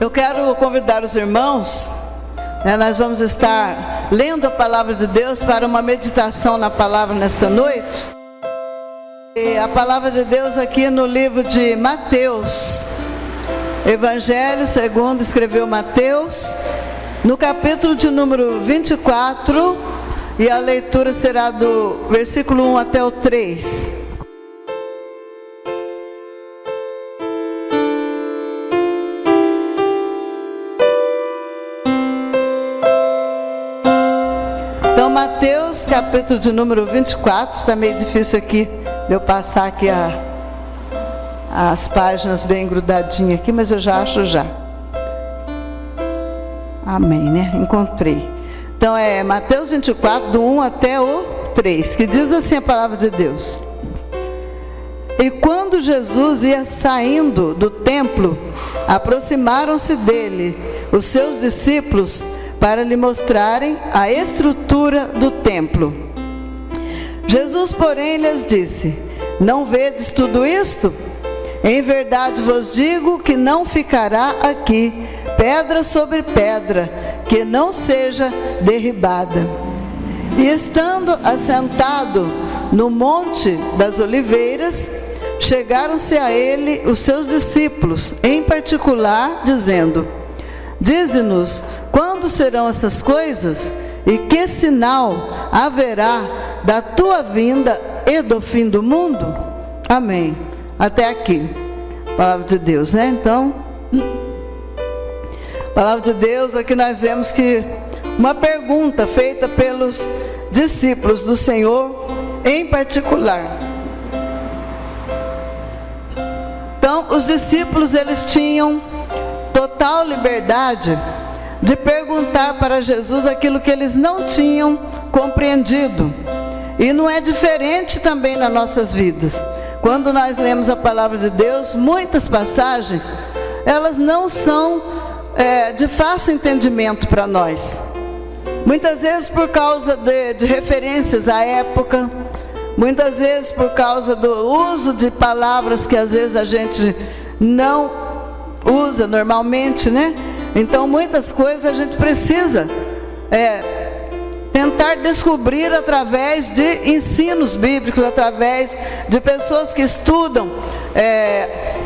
Eu quero convidar os irmãos, nós vamos estar lendo a palavra de Deus para uma meditação na palavra nesta noite. E a palavra de Deus aqui no livro de Mateus, Evangelho segundo escreveu Mateus, no capítulo de número 24, e a leitura será do versículo 1 até o 3. Então, Mateus, capítulo de número 24, está meio difícil aqui de eu passar aqui as páginas bem grudadinhas aqui, mas eu já acho já. Amém, né? Encontrei. Então é Mateus 24, do 1 até o 3, que diz assim a palavra de Deus. E quando Jesus ia saindo do templo, aproximaram-se dele os seus discípulos para lhe mostrarem a estrutura do templo. Jesus, porém, lhes disse: não vedes tudo isto? Em verdade vos digo que não ficará aqui pedra sobre pedra, que não seja derribada. E estando assentado no Monte das Oliveiras, chegaram-se a ele os seus discípulos, em particular, dizendo: dize-nos, quando serão essas coisas? E que sinal haverá da tua vinda e do fim do mundo? Amém. Até aqui, palavra de Deus, né? Então, palavra de Deus, aqui nós vemos que uma pergunta feita pelos discípulos do Senhor, em particular. Então, os discípulos, eles tinham total liberdade de perguntar para Jesus aquilo que eles não tinham compreendido. E não é diferente também nas nossas vidas. Quando nós lemos a palavra de Deus, muitas passagens, elas não são de fácil entendimento para nós. Muitas vezes por causa de referências à época, muitas vezes por causa do uso de palavras que às vezes a gente não usa normalmente, né? Então muitas coisas a gente precisa tentar descobrir através de ensinos bíblicos, através de pessoas que estudam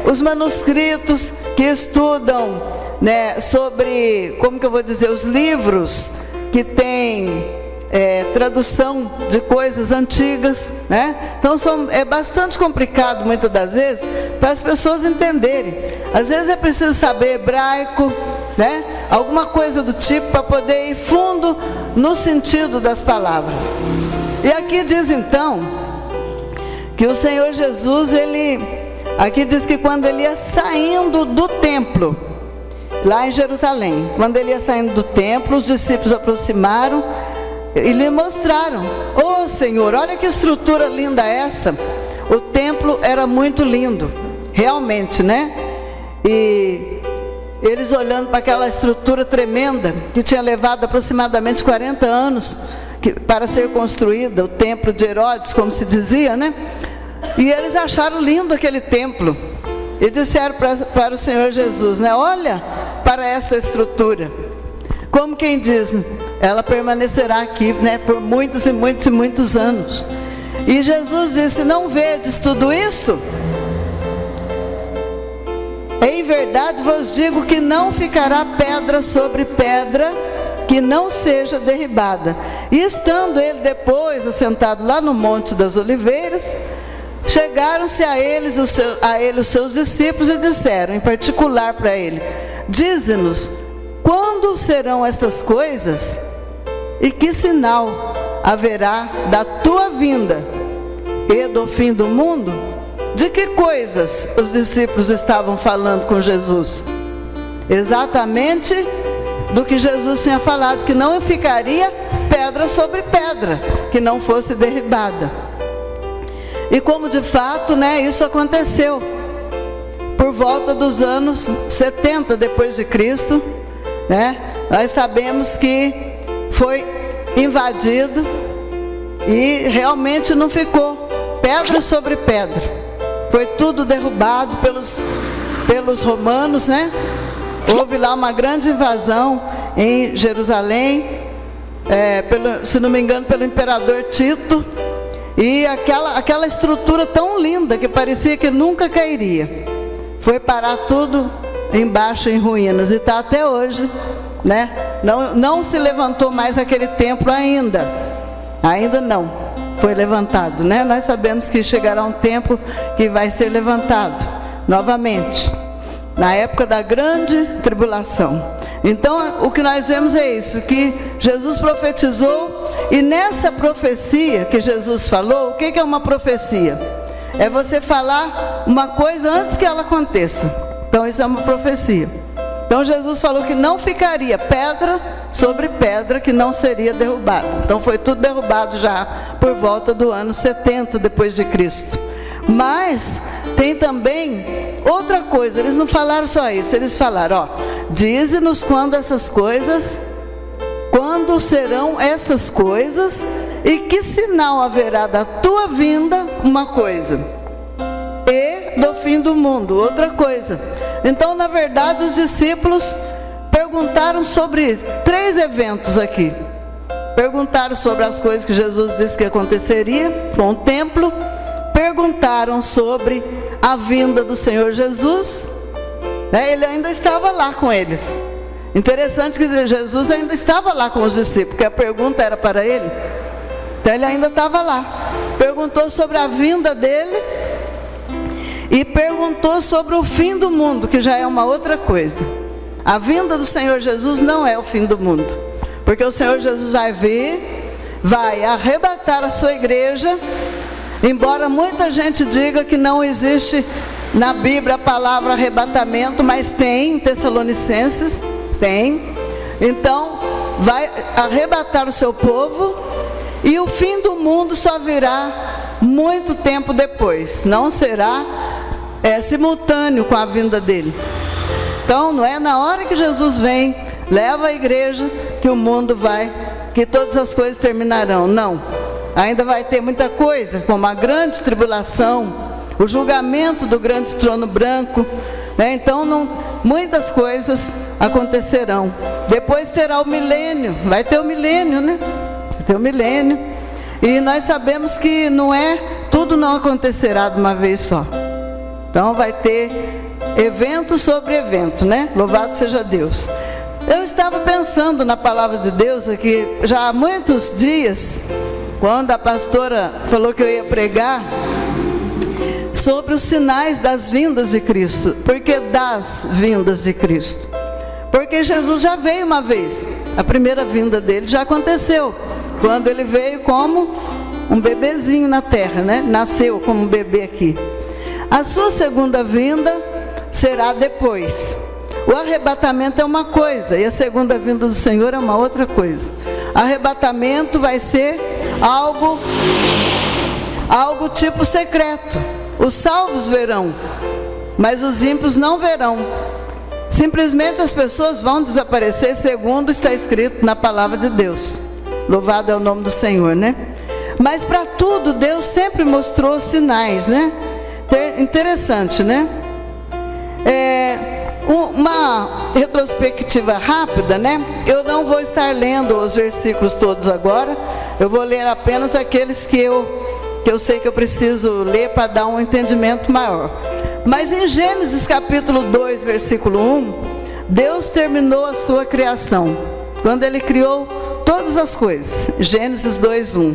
os manuscritos, que estudam, né, sobre, como que eu vou dizer, os livros que têm tradução de coisas antigas, né? Então é bastante complicado muitas das vezes para as pessoas entenderem. Às vezes é preciso saber hebraico, né? Alguma coisa do tipo para poder ir fundo no sentido das palavras. E aqui diz então que o Senhor Jesus, aqui diz que quando ele ia saindo do templo, lá em Jerusalém, quando ele ia saindo do templo, os discípulos aproximaram e lhe mostraram: oh Senhor, olha que estrutura linda essa. O templo era muito lindo, realmente, né? E eles olhando para aquela estrutura tremenda, que tinha levado aproximadamente 40 anos para ser construída, o templo de Herodes, como se dizia, né? E eles acharam lindo aquele templo, e disseram para o Senhor Jesus, né? Olha para esta estrutura, como quem diz, ela permanecerá aqui, né, por muitos e muitos e muitos anos. E Jesus disse: não vedes tudo isto? Em verdade vos digo que não ficará pedra sobre pedra que não seja derribada. E estando ele depois assentado lá no Monte das Oliveiras, chegaram-se a ele os seus discípulos e disseram, em particular para ele: dize-nos, quando serão estas coisas? E que sinal haverá da tua vinda e do fim do mundo? De que coisas os discípulos estavam falando com Jesus? Exatamente do que Jesus tinha falado, que não ficaria pedra sobre pedra que não fosse derribada. E como de fato, né, isso aconteceu por volta dos anos 70 depois de Cristo, né? Nós sabemos que foi invadido e realmente não ficou pedra sobre pedra. Foi tudo derrubado pelos romanos, né? houve lá uma grande invasão em Jerusalém, se não me engano, pelo imperador Tito, e aquela estrutura tão linda que parecia que nunca cairia, foi parar tudo embaixo em ruínas, e está até hoje, né? Não se levantou mais aquele templo ainda não foi levantado, né? Nós sabemos que chegará um tempo que vai ser levantado novamente, na época da grande tribulação. Então, o que nós vemos é isso, que Jesus profetizou, e nessa profecia que Jesus falou, o que é uma profecia? É você falar uma coisa antes que ela aconteça. Então, isso é uma profecia. Então, Jesus falou que não ficaria pedra sobre pedra que não seria derrubada. Então, foi tudo derrubado já por volta do ano 70 depois de Cristo. Mas tem também outra coisa, eles não falaram só isso, eles falaram, dize-nos quando serão estas coisas, e que sinal haverá da tua vinda, uma coisa, e do fim do mundo, outra coisa. Então, na verdade, os discípulos perguntaram sobre 3 eventos aqui. Perguntaram sobre as coisas que Jesus disse que aconteceria com o templo, perguntaram sobre a vinda do Senhor Jesus, né? Ele ainda estava lá com eles. Interessante que Jesus ainda estava lá com os discípulos, porque a pergunta era para ele. Então ele ainda estava lá. Perguntou sobre a vinda dele e perguntou sobre o fim do mundo, que já é uma outra coisa. A vinda do Senhor Jesus não é o fim do mundo, porque o Senhor Jesus vai vir, vai arrebatar a sua igreja. Embora muita gente diga que não existe na Bíblia a palavra arrebatamento, mas tem em Tessalonicenses, tem. Então, vai arrebatar o seu povo, e o fim do mundo só virá muito tempo depois. Não será simultâneo com a vinda dele. Então, não é na hora que Jesus vem, leva a igreja, que o mundo que todas as coisas terminarão. Não. Ainda vai ter muita coisa, como a grande tribulação, o julgamento do grande trono branco, né? Então, muitas coisas acontecerão. Depois terá o milênio, vai ter o milênio, né? Vai ter o milênio. E nós sabemos que tudo não acontecerá de uma vez só. Então, vai ter evento sobre evento, né? Louvado seja Deus. Eu estava pensando na palavra de Deus aqui, já há muitos dias, quando a pastora falou que eu ia pregar sobre os sinais das vindas de Cristo. Por que das vindas de Cristo? Porque Jesus já veio uma vez. A primeira vinda dele já aconteceu, quando ele veio como um bebezinho na terra, né? Nasceu como um bebê aqui. A sua segunda vinda será depois. O arrebatamento é uma coisa, e a segunda vinda do Senhor é uma outra coisa. Arrebatamento vai ser algo tipo secreto. Os salvos verão, mas os ímpios não verão. Simplesmente as pessoas vão desaparecer, segundo está escrito na palavra de Deus. Louvado é o nome do Senhor, né? Mas para tudo Deus sempre mostrou sinais, né? Interessante, né? Uma retrospectiva rápida, né? Eu não vou estar lendo os versículos todos agora. Eu vou ler apenas aqueles que eu sei que eu preciso ler para dar um entendimento maior. Mas em Gênesis capítulo 2, versículo 1, Deus terminou a sua criação, quando Ele criou todas as coisas. Gênesis 2, 1.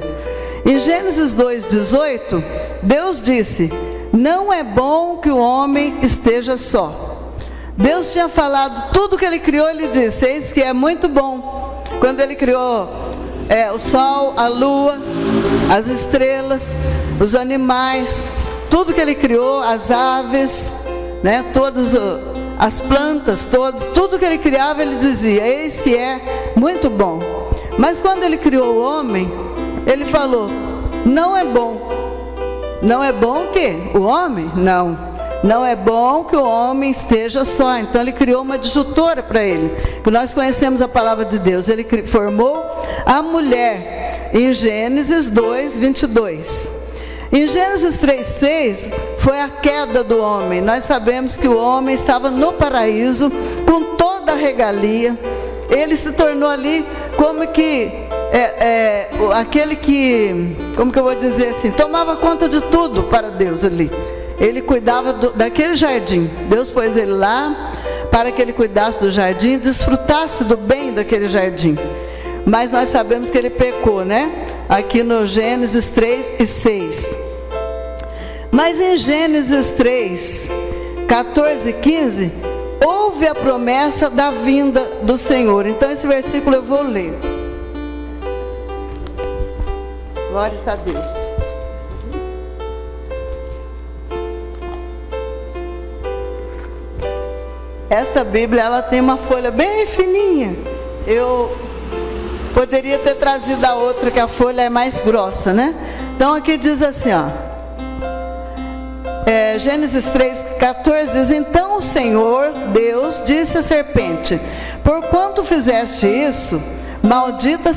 Em Gênesis 2, 18, Deus disse: não é bom que o homem esteja só. Deus tinha falado tudo que Ele criou, Ele disse: eis que é muito bom. Quando Ele criou o sol, a lua, as estrelas, os animais, tudo que Ele criou, as aves, né, todas as plantas, tudo que Ele criava, Ele dizia: eis que é muito bom. Mas quando Ele criou o homem, Ele falou: não é bom. Não é bom o quê? O homem? Não é bom que o homem esteja só. Então Ele criou uma disjuntora para ele, que nós conhecemos a palavra de Deus. Ele formou a mulher em Gênesis 2, 22. Em Gênesis 3, 6 foi a queda do homem. Nós sabemos que o homem estava no paraíso com regalia. Ele se tornou ali como que aquele que, como que eu vou dizer assim, tomava conta de tudo para Deus ali. Ele cuidava daquele jardim. Deus pôs ele lá para que ele cuidasse do jardim, desfrutasse do bem daquele jardim. Mas nós sabemos que ele pecou, né? Aqui no Gênesis 3 e 6. Mas em Gênesis 3, 14 e 15, houve a promessa da vinda do Senhor. Então esse versículo eu vou ler. Glórias a Deus. Esta Bíblia, ela tem uma folha bem fininha. Eu poderia ter trazido a outra, que a folha é mais grossa, né? Então aqui diz assim, ó. Gênesis 3, 14 diz: então o Senhor Deus disse à serpente: porquanto fizeste isso, maldita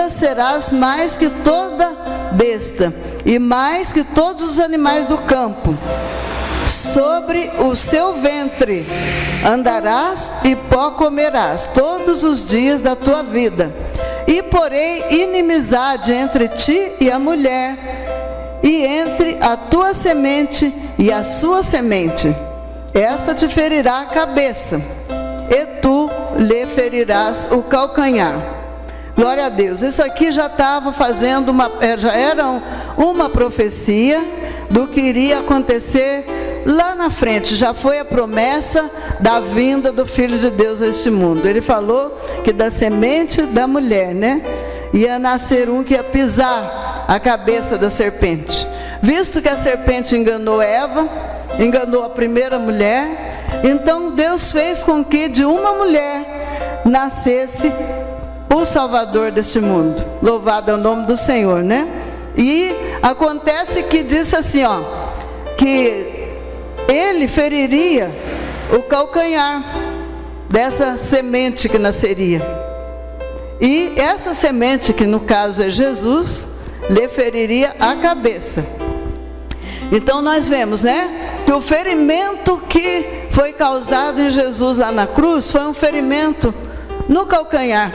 serás mais que toda besta, e mais que todos os animais do campo. Sobre o seu ventre andarás e pó comerás todos os dias da tua vida. E porei inimizade entre ti e a mulher, e entre a tua semente e a sua semente. Esta te ferirá a cabeça, e tu lhe ferirás o calcanhar. Glória a Deus. Isso aqui já estava fazendo já era uma profecia do que iria acontecer lá na frente. Já foi a promessa da vinda do Filho de Deus a este mundo. Ele falou que da semente da mulher, né, ia nascer um que ia pisar a cabeça da serpente. Visto que a serpente enganou Eva, enganou a primeira mulher, então Deus fez com que de uma mulher nascesse o Salvador deste mundo. Louvado é o nome do Senhor, né? E acontece que disse assim, ó, que ele feriria o calcanhar dessa semente que nasceria. E essa semente, que no caso é Jesus, lhe feriria a cabeça. Então nós vemos, né, que o ferimento que foi causado em Jesus lá na cruz foi um ferimento no calcanhar.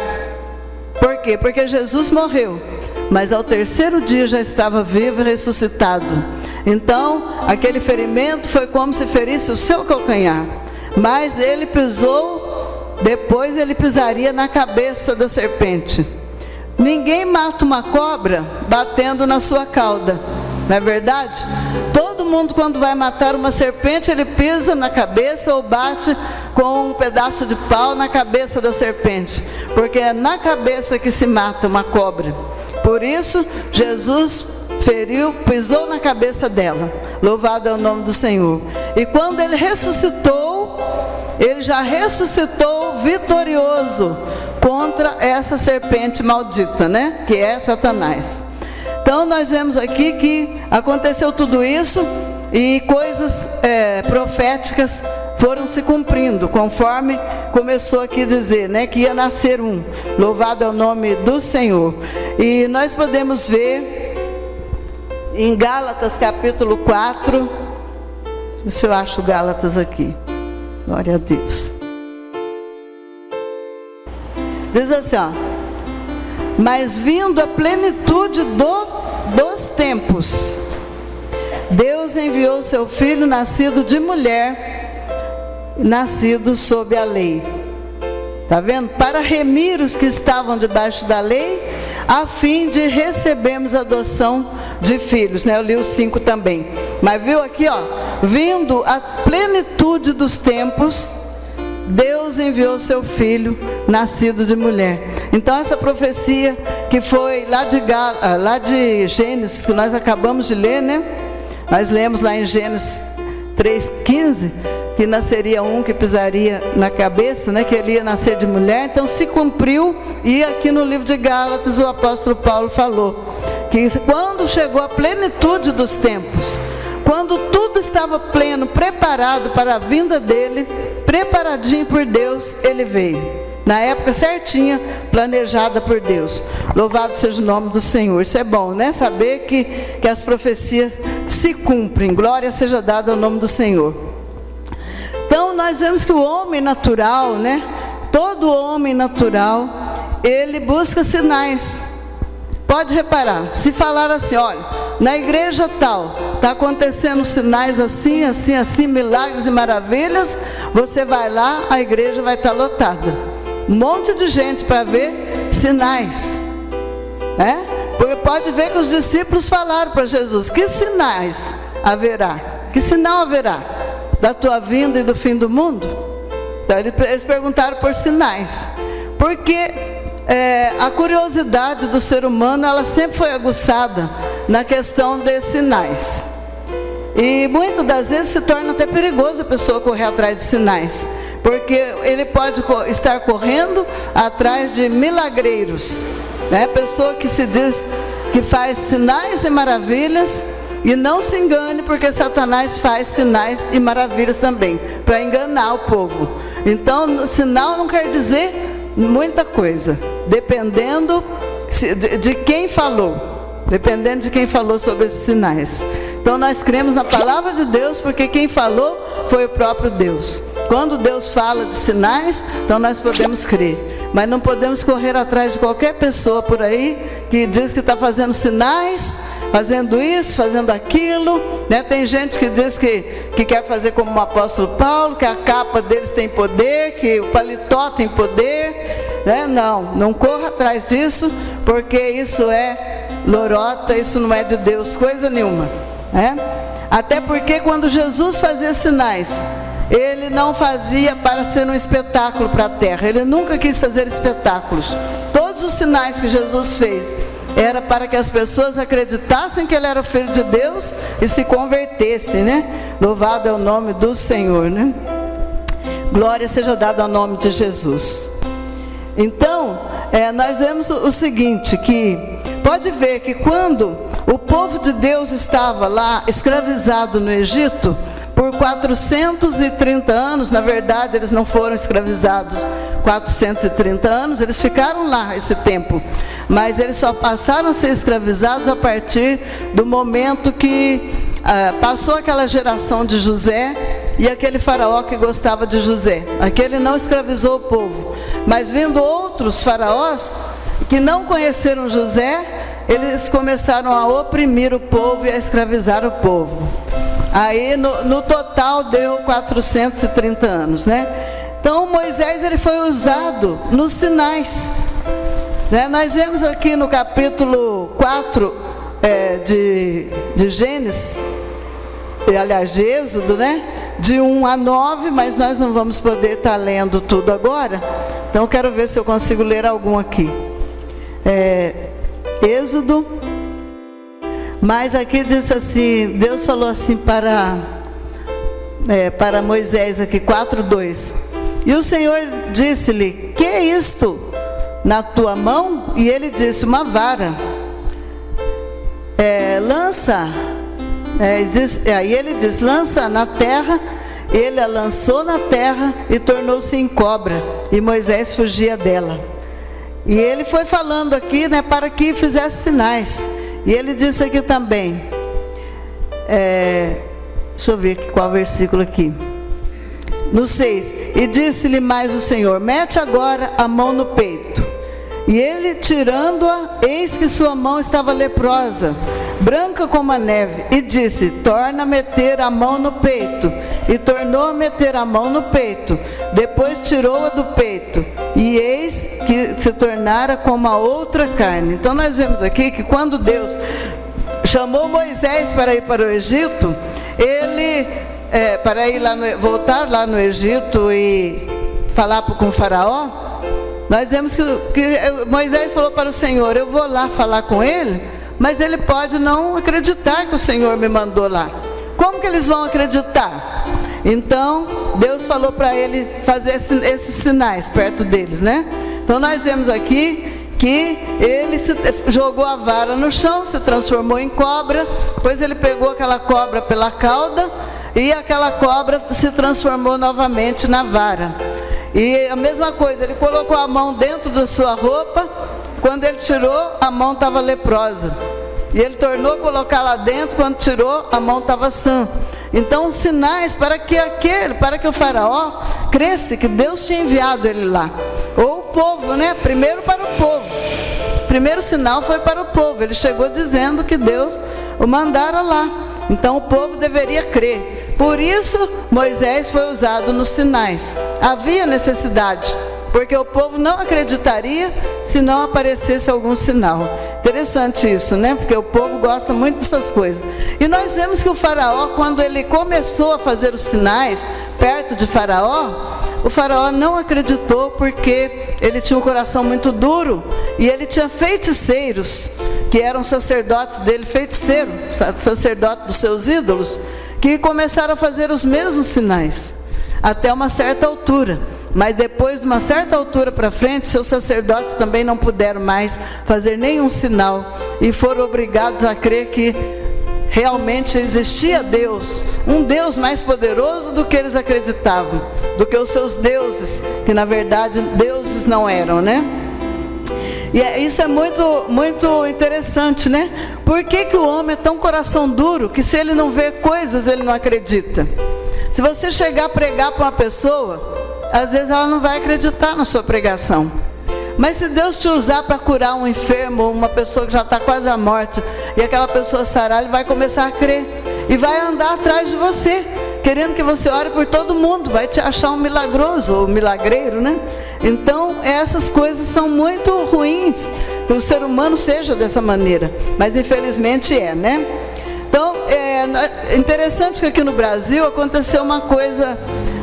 Por quê? Porque Jesus morreu, mas ao terceiro dia já estava vivo e ressuscitado. Então, aquele ferimento foi como se ferisse o seu calcanhar. Mas ele pisou, depois ele pisaria na cabeça da serpente. Ninguém mata uma cobra batendo na sua cauda, não é verdade? Todo mundo, quando vai matar uma serpente, ele pisa na cabeça ou bate com um pedaço de pau na cabeça da serpente, porque é na cabeça que se mata uma cobra. Por isso, Jesus feriu, pisou na cabeça dela. Louvado é o nome do Senhor. E quando ele ressuscitou, ele já ressuscitou vitorioso contra essa serpente maldita, né? Que é Satanás. Então nós vemos aqui que aconteceu tudo isso e coisas proféticas foram se cumprindo, conforme começou aqui a dizer, né? Que ia nascer um. Louvado é o nome do Senhor. E nós podemos ver em Gálatas capítulo 4, se eu acho Gálatas aqui, glória a Deus. Diz assim, ó: mas vindo a plenitude dos tempos, Deus enviou seu Filho, nascido de mulher, nascido sob a lei. Está vendo? Para remir os que estavam debaixo da lei, a fim de recebermos a adoção de filhos, né? Eu li os 5 também. Mas viu aqui, ó, vindo a plenitude dos tempos, Deus enviou seu Filho, nascido de mulher. Então essa profecia que foi lá de Gênesis, que nós acabamos de ler, né? Nós lemos lá em Gênesis 3,15, que nasceria um que pisaria na cabeça, né? Que ele ia nascer de mulher. Então se cumpriu, e aqui no livro de Gálatas o apóstolo Paulo falou que quando chegou a plenitude dos tempos, quando tudo estava pleno, preparado para a vinda dele, preparadinho por Deus, ele veio. Na época certinha, planejada por Deus. Louvado seja o nome do Senhor. Isso é bom, né? Saber que as profecias se cumprem. Glória seja dada ao nome do Senhor. Então, nós vemos que o homem natural, né? Todo homem natural, ele busca sinais. Pode reparar, se falar assim, olha, na igreja tal, está acontecendo sinais assim, assim, assim, milagres e maravilhas, você vai lá, a igreja vai estar lotada. Um monte de gente para ver sinais, né? Porque pode ver que os discípulos falaram para Jesus, que sinais haverá? Que sinal haverá da tua vinda e do fim do mundo? Então, eles perguntaram por sinais, porque a curiosidade do ser humano, ela sempre foi aguçada na questão de sinais. E muitas das vezes se torna até perigoso a pessoa correr atrás de sinais, porque ele pode estar correndo atrás de milagreiros, né? Pessoa que se diz que faz sinais e maravilhas, e não se engane, porque Satanás faz sinais e maravilhas também, para enganar o povo. Então, sinal não quer dizer muita coisa, dependendo de quem falou, dependendo de quem falou sobre esses sinais. Então nós cremos na palavra de Deus, porque quem falou foi o próprio Deus. Quando Deus fala de sinais, então nós podemos crer, mas não podemos correr atrás de qualquer pessoa por aí que diz que está fazendo sinais, fazendo isso, fazendo aquilo, né? Tem gente que diz que quer fazer como o apóstolo Paulo, que a capa deles tem poder, que o paletó tem poder, né? Não corra atrás disso, porque isso é lorota, isso não é de Deus, coisa nenhuma, né? Até porque quando Jesus fazia sinais, ele não fazia para ser um espetáculo para a terra, ele nunca quis fazer espetáculos. Todos os sinais que Jesus fez era para que as pessoas acreditassem que ele era o Filho de Deus e se convertessem, né? Louvado é o nome do Senhor, né? Glória seja dada ao nome de Jesus. Então, nós vemos o seguinte, que pode ver que quando o povo de Deus estava lá escravizado no Egito, por 430 anos, na verdade eles não foram escravizados 430 anos, eles ficaram lá esse tempo, mas eles só passaram a ser escravizados a partir do momento que passou aquela geração de José e aquele faraó que gostava de José. Aquele não escravizou o povo, mas vindo outros faraós que não conheceram José, eles começaram a oprimir o povo e a escravizar o povo. Aí no total deu 430 anos, né? Então Moisés, ele foi usado nos sinais, né? Nós vemos aqui no capítulo 4 de Gênesis, aliás de Êxodo, né? De 1 a 9, mas nós não vamos poder estar lendo tudo agora. Então eu quero ver se eu consigo ler algum aqui. Êxodo. Mas aqui diz assim, Deus falou assim para Moisés aqui, 4:2. E o Senhor disse-lhe, que é isto na tua mão? E ele disse, uma vara. Lança. Aí ele diz, lança na terra. Ele a lançou na terra e tornou-se em cobra. E Moisés fugia dela. E ele foi falando aqui, né, para que fizesse sinais. E ele disse aqui também, deixa eu ver qual versículo aqui, no 6, e disse-lhe mais o Senhor, mete agora a mão no peito. E ele, tirando-a, eis que sua mão estava leprosa, branca como a neve, e disse, torna a meter a mão no peito. E tornou a meter a mão no peito, depois tirou-a do peito, e eis que se tornara como a outra carne. Então nós vemos aqui que quando Deus chamou Moisés para ir para o Egito, ele, para ir voltar lá no Egito e falar com o faraó, nós vemos que Moisés falou para o Senhor, eu vou lá falar com ele, mas ele pode não acreditar que o Senhor me mandou lá. Como que eles vão acreditar? Então, Deus falou para ele fazer esses sinais perto deles, né? Então, nós vemos aqui que ele jogou a vara no chão, se transformou em cobra, depois ele pegou aquela cobra pela cauda, e aquela cobra se transformou novamente na vara. E a mesma coisa, ele colocou a mão dentro da sua roupa, quando ele tirou, a mão estava leprosa. e ele tornou a colocar lá dentro, quando tirou, a mão estava sã. Então, os sinais para que o faraó cresce que Deus tinha enviado ele lá. Ou o povo, né? Primeiro para o povo. O primeiro sinal foi para o povo. Ele chegou dizendo que Deus o mandara lá. Então, o povo deveria crer. Por isso, Moisés foi usado nos sinais. Havia necessidade, porque o povo não acreditaria se não aparecesse algum sinal. Interessante isso, né? Porque o povo gosta muito dessas coisas. E nós vemos que o faraó, quando ele começou a fazer os sinais perto de Faraó, o faraó não acreditou, porque ele tinha um coração muito duro e ele tinha feiticeiros, que eram sacerdotes dele, feiticeiro, sacerdote dos seus ídolos, que começaram a fazer os mesmos sinais, até uma certa altura. Mas depois de uma certa altura para frente, seus sacerdotes também não puderam mais fazer nenhum sinal, e foram obrigados a crer que realmente existia Deus, um Deus mais poderoso do que eles acreditavam, do que os seus deuses, que na verdade deuses não eram, né? E isso é muito, muito interessante, né? Por que o homem é tão coração duro, que se ele não vê coisas, ele não acredita? Se você chegar a pregar para uma pessoa, às vezes ela não vai acreditar na sua pregação. Mas se Deus te usar para curar um enfermo, ou uma pessoa que já está quase à morte, e aquela pessoa sarar, ele vai começar a crer, e vai andar atrás de você, querendo que você ore por todo mundo, vai te achar um milagroso, ou milagreiro, né? Então, essas coisas são muito ruins, que o ser humano seja dessa maneira, mas infelizmente é, né? Então, é interessante que aqui no Brasil aconteceu uma coisa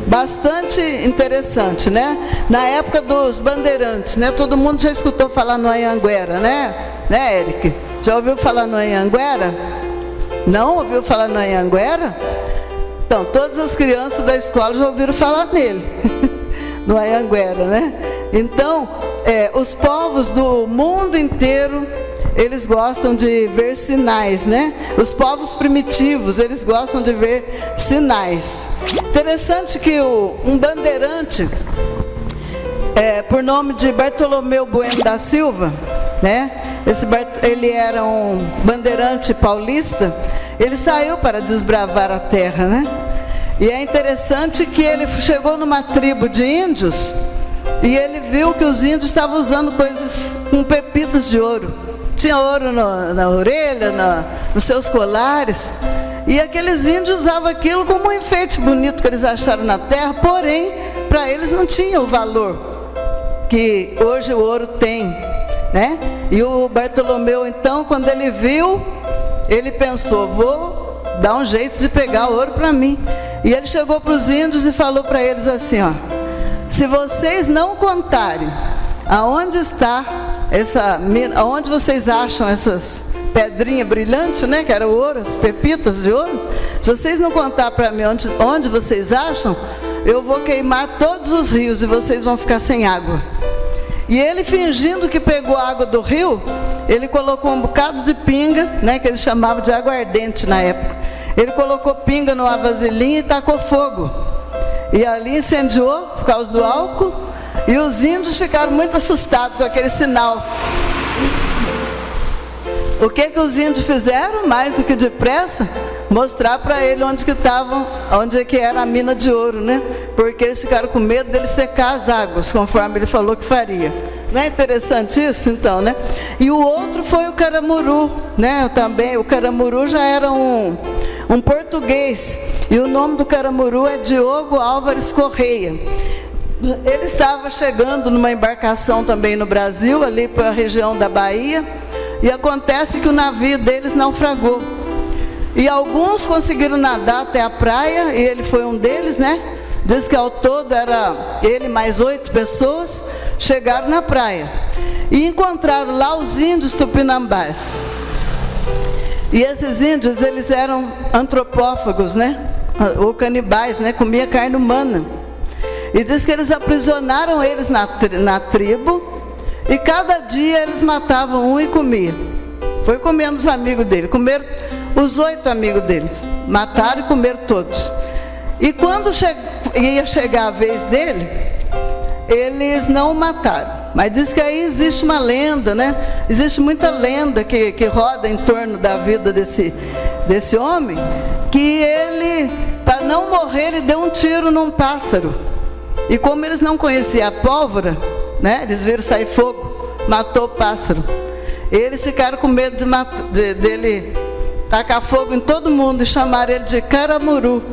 bastante interessante, né? Na época dos bandeirantes, né? Todo mundo já escutou falar no Anhanguera, né? Né, Eric? Já ouviu falar no Anhanguera? Não ouviu falar no Anhanguera? Então, todas as crianças da escola já ouviram falar nele, no Anhanguera, né? Então, os povos do mundo inteiro, eles gostam de ver sinais, né? Os povos primitivos, eles gostam de ver sinais. Interessante que um bandeirante, por nome de Bartolomeu Bueno da Silva, né? Ele era um bandeirante paulista. Ele saiu para desbravar a terra, né? E é interessante que ele chegou numa tribo de índios, e ele viu que os índios estavam usando coisas com pepitas de ouro. Tinha ouro na orelha, nos seus colares. E aqueles índios usavam aquilo como um enfeite bonito que eles acharam na terra, porém, para eles não tinha o valor que hoje o ouro tem, né? E o Bartolomeu, então, quando ele viu, ele pensou, vou dar um jeito de pegar o ouro para mim. E ele chegou para os índios e falou para eles assim, ó: se vocês não contarem aonde está essa mina, aonde vocês acham essas pedrinhas brilhantes, né, que era o ouro, as pepitas de ouro, se vocês não contar para mim onde vocês acham, eu vou queimar todos os rios e vocês vão ficar sem água. E ele, fingindo que pegou a água do rio, ele colocou um bocado de pinga, né, que eles chamavam de aguardente na época. Ele colocou pinga numa vasilhinha e tacou fogo. E ali incendiou por causa do álcool. E os índios ficaram muito assustados com aquele sinal. O que os índios fizeram? Mais do que depressa, mostrar para ele onde que era a mina de ouro, né? Porque eles ficaram com medo dele secar as águas, conforme ele falou que faria. Não é interessante isso, então, né? E o outro foi o Caramuru, né? Também, o Caramuru já era um português, e o nome do Caramuru é Diogo Álvares Correia. Ele estava chegando numa embarcação também no Brasil, ali para a região da Bahia, e acontece que o navio deles naufragou. E alguns conseguiram nadar até a praia, e ele foi um deles, né? Diz que ao todo era ele mais 8 pessoas, chegaram na praia. E encontraram lá os índios tupinambás. E esses índios, eles eram antropófagos, né? Ou canibais, né? Comia carne humana. E diz que eles aprisionaram eles na tribo, e cada dia eles matavam um e comiam. Foi comendo os amigos dele, comeram os 8 amigos deles, mataram e comeram todos. E quando ia chegar a vez dele, eles não o mataram. Mas diz que aí existe uma lenda, né? Existe muita lenda que roda em torno da vida desse homem, que ele, para não morrer, ele deu um tiro num pássaro. E como eles não conheciam a pólvora, né? Eles viram sair fogo, matou o pássaro. Eles ficaram com medo dele tacar fogo em todo mundo e chamaram ele de Caramuru.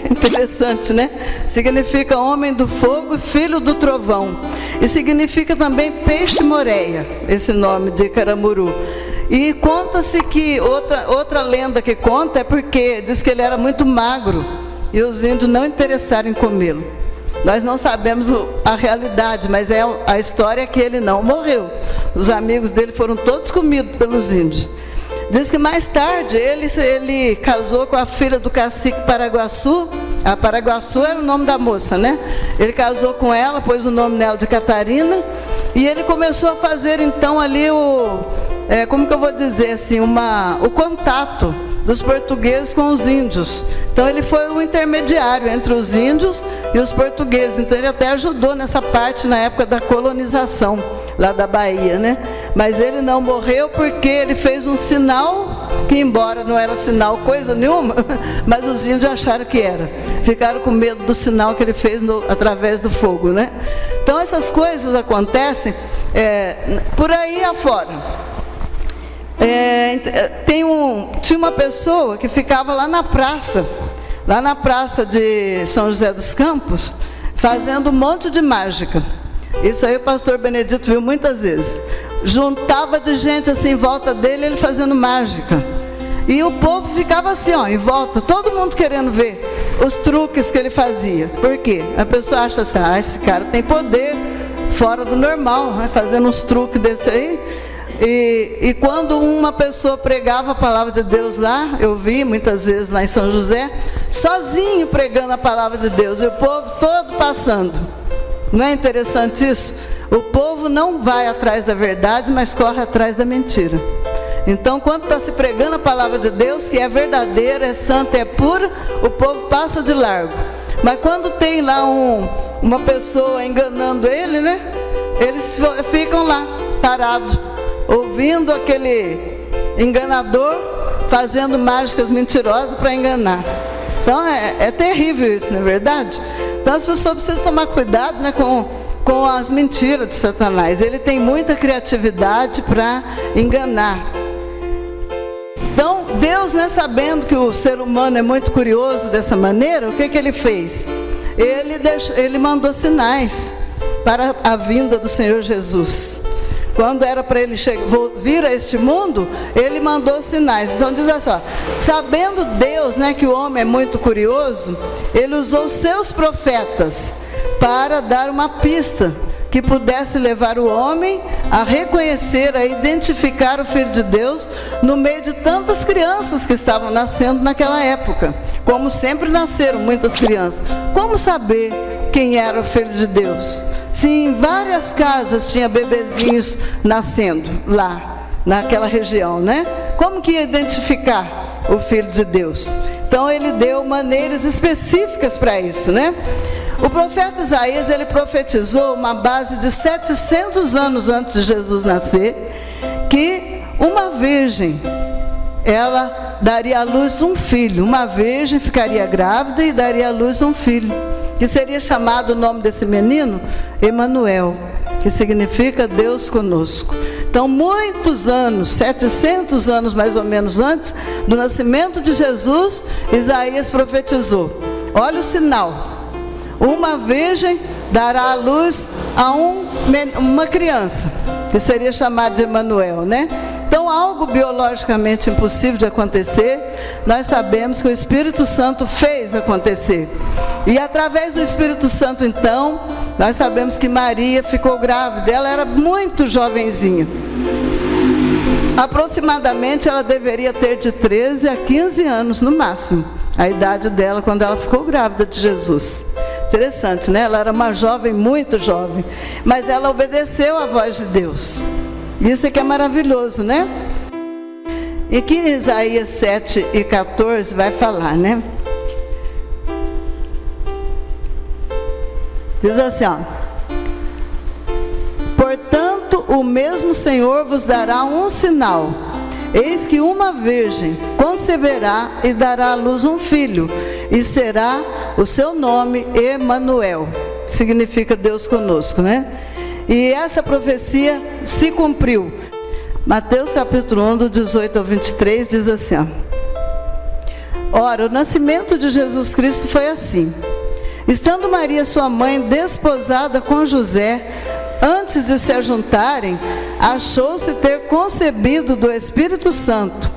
Interessante, né? Significa homem do fogo e filho do trovão. E significa também peixe-moreia, esse nome de Caramuru. E conta-se que, outra lenda que conta é porque diz que ele era muito magro e os índios não interessaram em comê-lo. Nós não sabemos a realidade, mas a história é que ele não morreu. Os amigos dele foram todos comidos pelos índios. Diz que mais tarde ele casou com a filha do cacique Paraguaçu. A Paraguaçu era o nome da moça, né? Ele casou com ela, pôs o nome nela de Catarina. E ele começou a fazer então ali como que eu vou dizer assim, o contato dos portugueses com os índios. Então ele foi o intermediário entre os índios e os portugueses. Então ele até ajudou nessa parte na época da colonização lá da Bahia, né? Mas ele não morreu porque ele fez um sinal que, embora não era sinal coisa nenhuma, mas os índios acharam que era. Ficaram com medo do sinal que ele fez através do fogo, né? Então essas coisas acontecem por aí afora. Tinha uma pessoa que ficava lá na praça de São José dos Campos, fazendo um monte de mágica. Isso aí o pastor Benedito viu muitas vezes. Juntava de gente assim em volta dele, ele fazendo mágica. E o povo ficava assim, em volta, todo mundo querendo ver os truques que ele fazia. Por quê? A pessoa acha assim, esse cara tem poder fora do normal, né? Fazendo uns truques desse aí. E quando uma pessoa pregava a palavra de Deus lá, eu vi muitas vezes lá em São José, sozinho pregando a palavra de Deus, e o povo todo passando. Não é interessante isso? O povo não vai atrás da verdade, mas corre atrás da mentira. Então, quando está se pregando a palavra de Deus, que é verdadeira, é santa, é pura, o povo passa de largo. Mas quando tem lá uma pessoa enganando ele, né? Eles ficam lá, parados, ouvindo aquele enganador fazendo mágicas mentirosas para enganar. Então é terrível isso, não é verdade? Então as pessoas precisam tomar cuidado, né, com as mentiras de Satanás. Ele tem muita criatividade para enganar. Então Deus, né, sabendo que o ser humano é muito curioso dessa maneira, o que ele fez? Ele mandou sinais para a vinda do Senhor Jesus. Quando era para ele vir a este mundo, ele mandou sinais. Então diz assim, sabendo Deus, né, que o homem é muito curioso, ele usou os seus profetas para dar uma pista que pudesse levar o homem a reconhecer, a identificar o Filho de Deus no meio de tantas crianças que estavam nascendo naquela época. Como sempre nasceram muitas crianças. Como saber quem era o Filho de Deus? Se em várias casas tinha bebezinhos nascendo lá, naquela região, né? Como que ia identificar o Filho de Deus? Então ele deu maneiras específicas para isso, né? O profeta Isaías, ele profetizou uma base de 700 anos antes de Jesus nascer, que uma virgem, ela daria à luz um filho. Uma virgem ficaria grávida e daria à luz um filho, que seria chamado o nome desse menino, Emanuel, que significa Deus conosco. Então, muitos anos, 700 anos mais ou menos antes do nascimento de Jesus, Isaías profetizou. Olha o sinal. Uma virgem dará à luz a uma criança, que seria chamado de Emanuel, né? Então, algo biologicamente impossível de acontecer, nós sabemos que o Espírito Santo fez acontecer. E através do Espírito Santo, então, nós sabemos que Maria ficou grávida. Ela era muito jovenzinha. Aproximadamente, ela deveria ter de 13 a 15 anos, no máximo, a idade dela quando ela ficou grávida de Jesus. Interessante, né? Ela era uma jovem, muito jovem, mas ela obedeceu à voz de Deus. Isso é que é maravilhoso, né? E que Isaías 7:14 vai falar, né? Diz assim, o mesmo Senhor vos dará um sinal. Eis que uma virgem conceberá e dará à luz um filho, e será o seu nome Emanuel. Significa Deus conosco, né? E essa profecia se cumpriu. Mateus capítulo 1, do 18 ao 23, diz assim, ó. Ora, o nascimento de Jesus Cristo foi assim. Estando Maria, sua mãe, desposada com José, antes de se ajuntarem, achou-se ter concebido do Espírito Santo.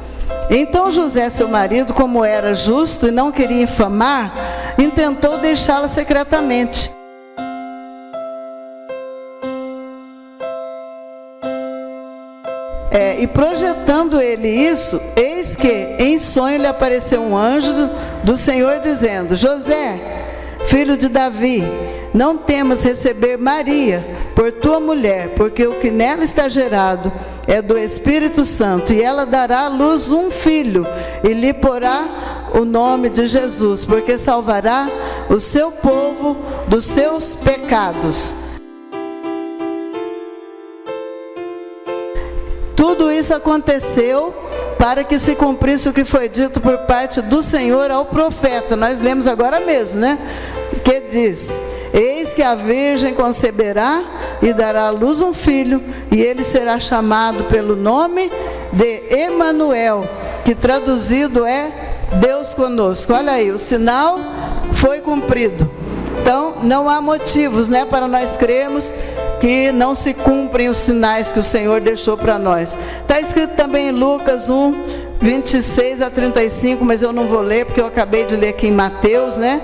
Então José, seu marido, como era justo e não queria infamar, intentou deixá-la secretamente. E projetando ele isso, eis que em sonho lhe apareceu um anjo do Senhor dizendo: José, filho de Davi, não temas receber Maria por tua mulher, porque o que nela está gerado é do Espírito Santo, e ela dará à luz um filho, e lhe porá o nome de Jesus, porque salvará o seu povo dos seus pecados. Tudo isso aconteceu para que se cumprisse o que foi dito por parte do Senhor ao profeta. Nós lemos agora mesmo, né? Que diz: eis que a virgem conceberá e dará à luz um filho, e ele será chamado pelo nome de Emanuel, que traduzido é Deus conosco. Olha aí, o sinal foi cumprido. Então, não há motivos, né, para nós crermos que não se cumprem os sinais que o Senhor deixou para nós. Está escrito também em Lucas 1, 26 a 35, mas eu não vou ler, porque eu acabei de ler aqui em Mateus, né?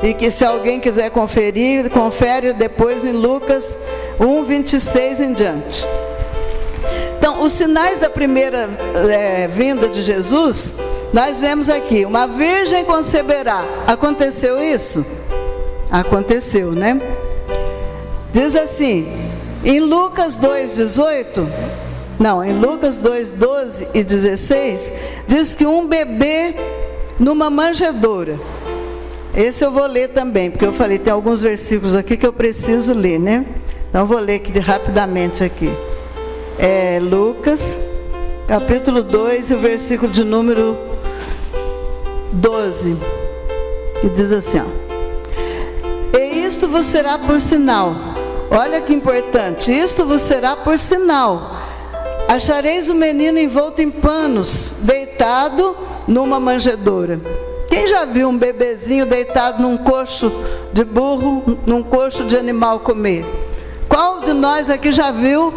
E que se alguém quiser conferir, confere depois em Lucas 1, 26 em diante. Então, os sinais da primeira vinda de Jesus, nós vemos aqui: uma virgem conceberá. Aconteceu isso? Aconteceu, né? Diz assim, em Lucas 2:18, não, em Lucas 2:12 e 16, diz que um bebê numa manjedoura. Esse eu vou ler também, porque eu falei, tem alguns versículos aqui que eu preciso ler, né? Então eu vou ler aqui rapidamente aqui. Lucas, capítulo 2, e o versículo de número 12, que diz assim, ó. E isto vos será por sinal. Olha que importante. Isto vos será por sinal. Achareis o menino envolto em panos, deitado numa manjedoura. Quem já viu um bebezinho deitado num coxo de burro, num coxo de animal comer? Qual de nós aqui já viu,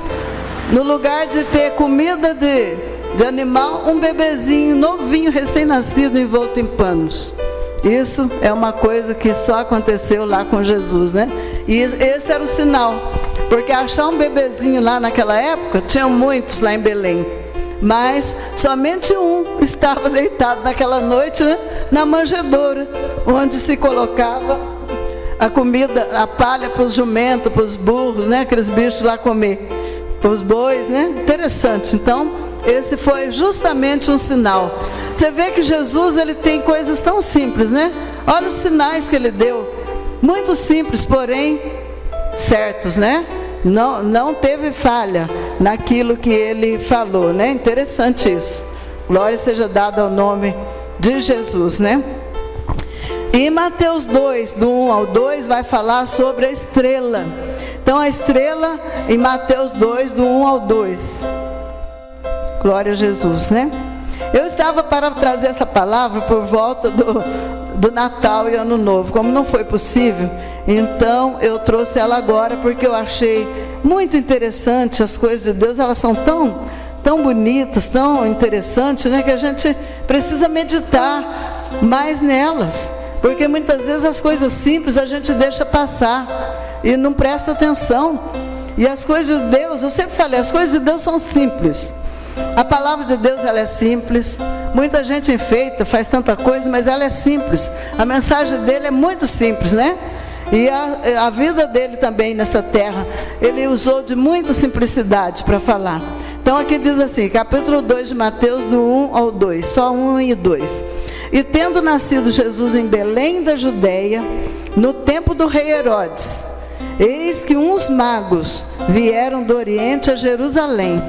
no lugar de ter comida de animal, um bebezinho novinho, recém-nascido, envolto em panos? Isso é uma coisa que só aconteceu lá com Jesus, né? E esse era o sinal, porque achar um bebezinho lá naquela época, tinham muitos lá em Belém, mas somente um estava deitado naquela noite, né? Na manjedoura, onde se colocava a comida, a palha para os jumentos, para os burros, né? Aqueles bichos lá comer, para os bois, né? Interessante. Então, esse foi justamente um sinal. Você vê que Jesus, ele tem coisas tão simples, né? Olha os sinais que ele deu, muito simples, porém certos, né? Não teve falha naquilo que ele falou, né? Interessante isso. Glória seja dada ao nome de Jesus, né? E em Mateus 2, do 1 ao 2, vai falar sobre a estrela. Então a estrela em Mateus 2, do 1 ao 2. Glória a Jesus, né? Eu estava para trazer essa palavra por volta do Natal e Ano Novo. Como não foi possível, então eu trouxe ela agora, porque eu achei muito interessante. As coisas de Deus, elas são tão bonitas, tão interessantes, né? Que a gente precisa meditar mais nelas. Porque muitas vezes as coisas simples a gente deixa passar e não presta atenção. E as coisas de Deus, eu sempre falei, as coisas de Deus são simples. A palavra de Deus, ela é simples. Muita gente enfeita, faz tanta coisa, mas ela é simples. A mensagem dele é muito simples, né? E a vida dele também nesta terra, ele usou de muita simplicidade para falar. Então aqui diz assim, capítulo 2 de Mateus, do 1 ao 2, só 1 e 2. E tendo nascido Jesus em Belém da Judeia, no tempo do rei Herodes, eis que uns magos vieram do Oriente a Jerusalém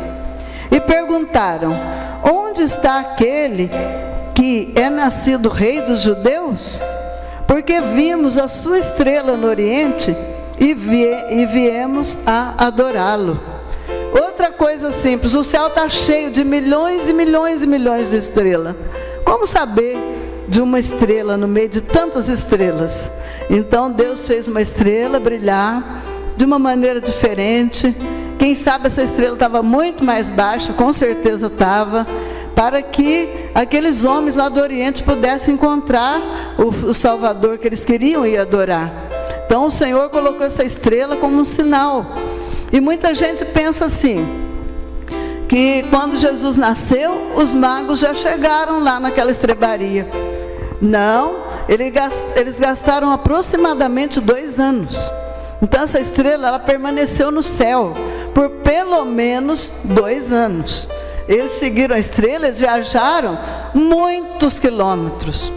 e perguntaram: onde está aquele que é nascido rei dos judeus? Porque vimos a sua estrela no Oriente e viemos a adorá-lo. Outra coisa simples, o céu está cheio de milhões e milhões e milhões de estrelas. Como saber de uma estrela no meio de tantas estrelas? Então Deus fez uma estrela brilhar de uma maneira diferente. Quem sabe essa estrela estava muito mais baixa, com certeza estava, para que aqueles homens lá do Oriente pudessem encontrar o Salvador que eles queriam ir adorar. Então o Senhor colocou essa estrela como um sinal. E muita gente pensa assim, que quando Jesus nasceu, os magos já chegaram lá naquela estrebaria. Não, eles gastaram aproximadamente 2 anos. Então essa estrela, ela permaneceu no céu por pelo menos 2 anos. Eles seguiram a estrela, eles viajaram muitos quilômetros,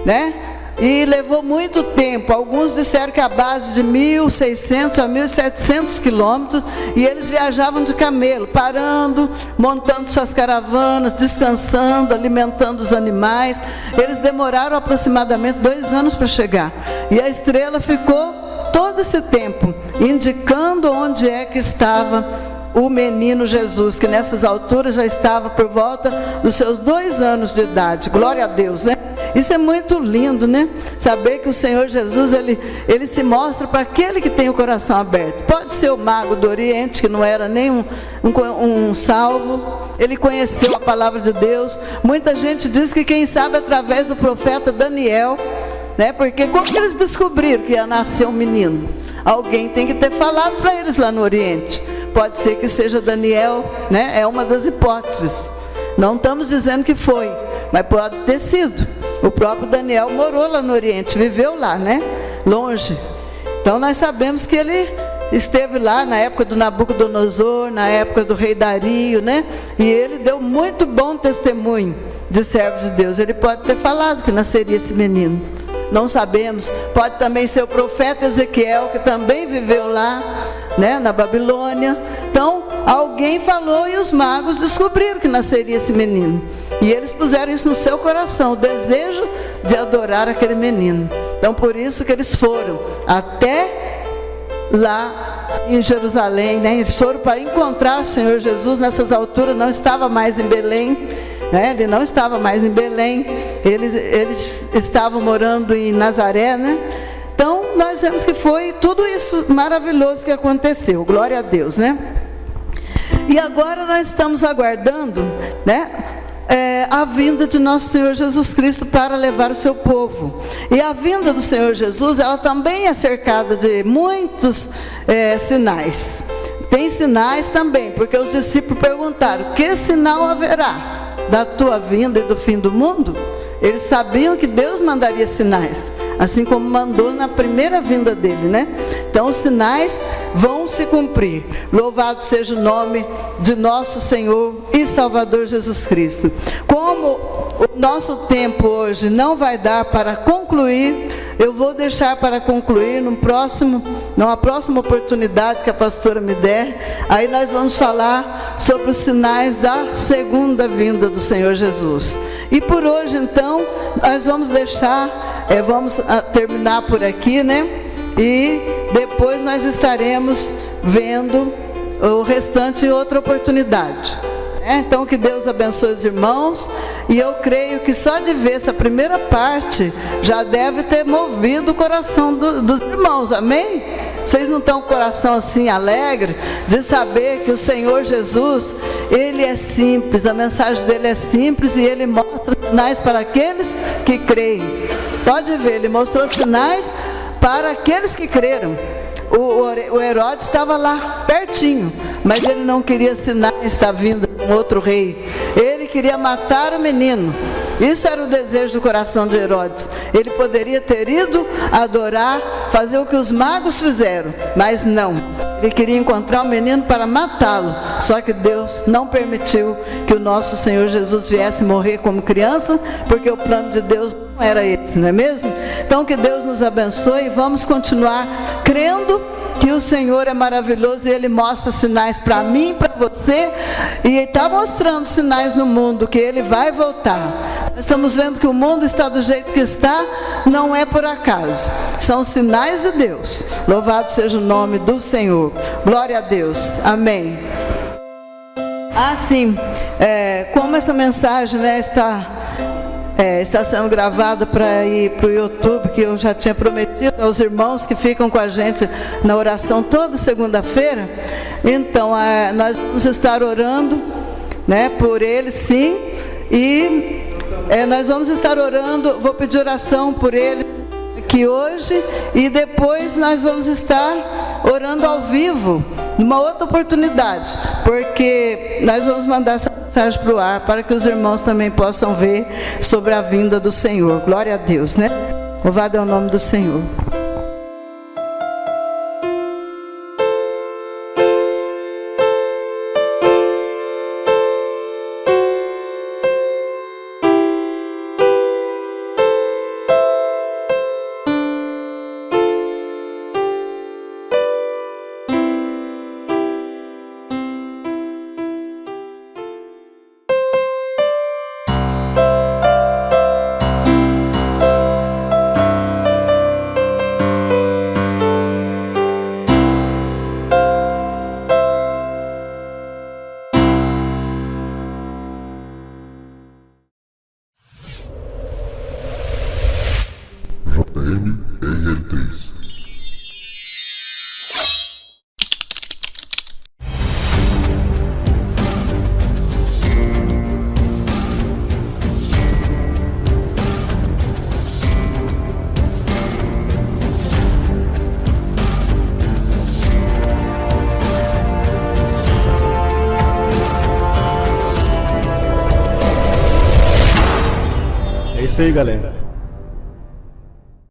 né? E levou muito tempo. Alguns disseram que a base de 1.600 a 1.700 quilômetros, e eles viajavam de camelo, parando, montando suas caravanas, descansando, alimentando os animais. Eles demoraram aproximadamente 2 anos para chegar, e a estrela ficou todo esse tempo indicando onde é que estava o menino Jesus, que nessas alturas já estava por volta dos seus 2 anos de idade. Glória a Deus, né? Isso é muito lindo, né? Saber que o Senhor Jesus, ele se mostra para aquele que tem o coração aberto. Pode ser o mago do Oriente, que não era nem um salvo. Ele conheceu a palavra de Deus. Muita gente diz que quem sabe através do profeta Daniel, né? Porque como que eles descobriram que ia nascer um menino? Alguém tem que ter falado para eles lá no Oriente. Pode ser que seja Daniel, né? É uma das hipóteses. Não estamos dizendo que foi, mas pode ter sido. O próprio Daniel morou lá no Oriente, viveu lá, né? Longe. Então nós sabemos que ele esteve lá na época do Nabucodonosor, na época do rei Dario, né? E ele deu muito bom testemunho de servo de Deus. Ele pode ter falado que nasceria esse menino. Não sabemos. Pode também ser o profeta Ezequiel, que também viveu lá, né, na Babilônia. Então, alguém falou e os magos descobriram que nasceria esse menino. E eles puseram isso no seu coração, o desejo de adorar aquele menino. Então, por isso que eles foram até lá em Jerusalém, né? Eles foram para encontrar o Senhor Jesus. Nessas alturas não estava mais em Belém, né? Ele não estava mais em Belém. Eles estavam morando em Nazaré, né? Então, nós vemos que foi tudo isso maravilhoso que aconteceu. Glória a Deus, né? E agora nós estamos aguardando, né, a vinda de nosso Senhor Jesus Cristo para levar o seu povo. E a vinda do Senhor Jesus, ela também é cercada de muitos sinais. Tem sinais também, porque os discípulos perguntaram: que sinal haverá da tua vinda e do fim do mundo? Eles sabiam que Deus mandaria sinais, assim como mandou na primeira vinda dele, né? Então os sinais vão se cumprir. Louvado seja o nome de nosso Senhor e Salvador Jesus Cristo. Como o nosso tempo hoje não vai dar para concluir, eu vou deixar para concluir numa próxima oportunidade que a pastora me der. Aí nós vamos falar sobre os sinais da segunda vinda do Senhor Jesus. E por hoje, então, nós vamos deixar, vamos terminar por aqui, né? E depois nós estaremos vendo o restante em outra oportunidade. Então que Deus abençoe os irmãos. E eu creio que só de ver essa primeira parte já deve ter movido o coração dos irmãos, amém? Vocês não estão com o coração assim alegre de saber que o Senhor Jesus, Ele é simples, a mensagem dele é simples e Ele mostra sinais para aqueles que creem. Pode ver, Ele mostrou sinais para aqueles que creram. O Herodes estava lá pertinho, mas ele não queria sinais da vinda de um outro rei. Ele queria matar o menino. Isso era o desejo do coração de Herodes. Ele poderia ter ido adorar, fazer o que os magos fizeram, mas não. Ele queria encontrar o menino para matá-lo. Só que Deus não permitiu que o nosso Senhor Jesus viesse morrer como criança, porque o plano de Deus não era esse, não é mesmo? Então que Deus nos abençoe e vamos continuar crendo que o Senhor é maravilhoso e Ele mostra sinais para mim e para você, e está mostrando sinais no mundo que Ele vai voltar. Nós estamos vendo que o mundo está do jeito que está, não é por acaso, são sinais de Deus. Louvado seja o nome do Senhor. Glória a Deus. Amém. Sim, como essa mensagem, né, está sendo gravada para ir para o YouTube, que eu já tinha prometido aos irmãos que ficam com a gente na oração toda segunda-feira. Então, nós vamos estar orando, né, por eles, sim, e nós vamos estar orando, vou pedir oração por eles aqui hoje, e depois nós vamos estar orando ao vivo, numa outra oportunidade, porque nós vamos mandar essa mensagem para o ar, para que os irmãos também possam ver sobre a vinda do Senhor. Glória a Deus, né? Louvado é o nome do Senhor. JMRL3. É isso aí, galera.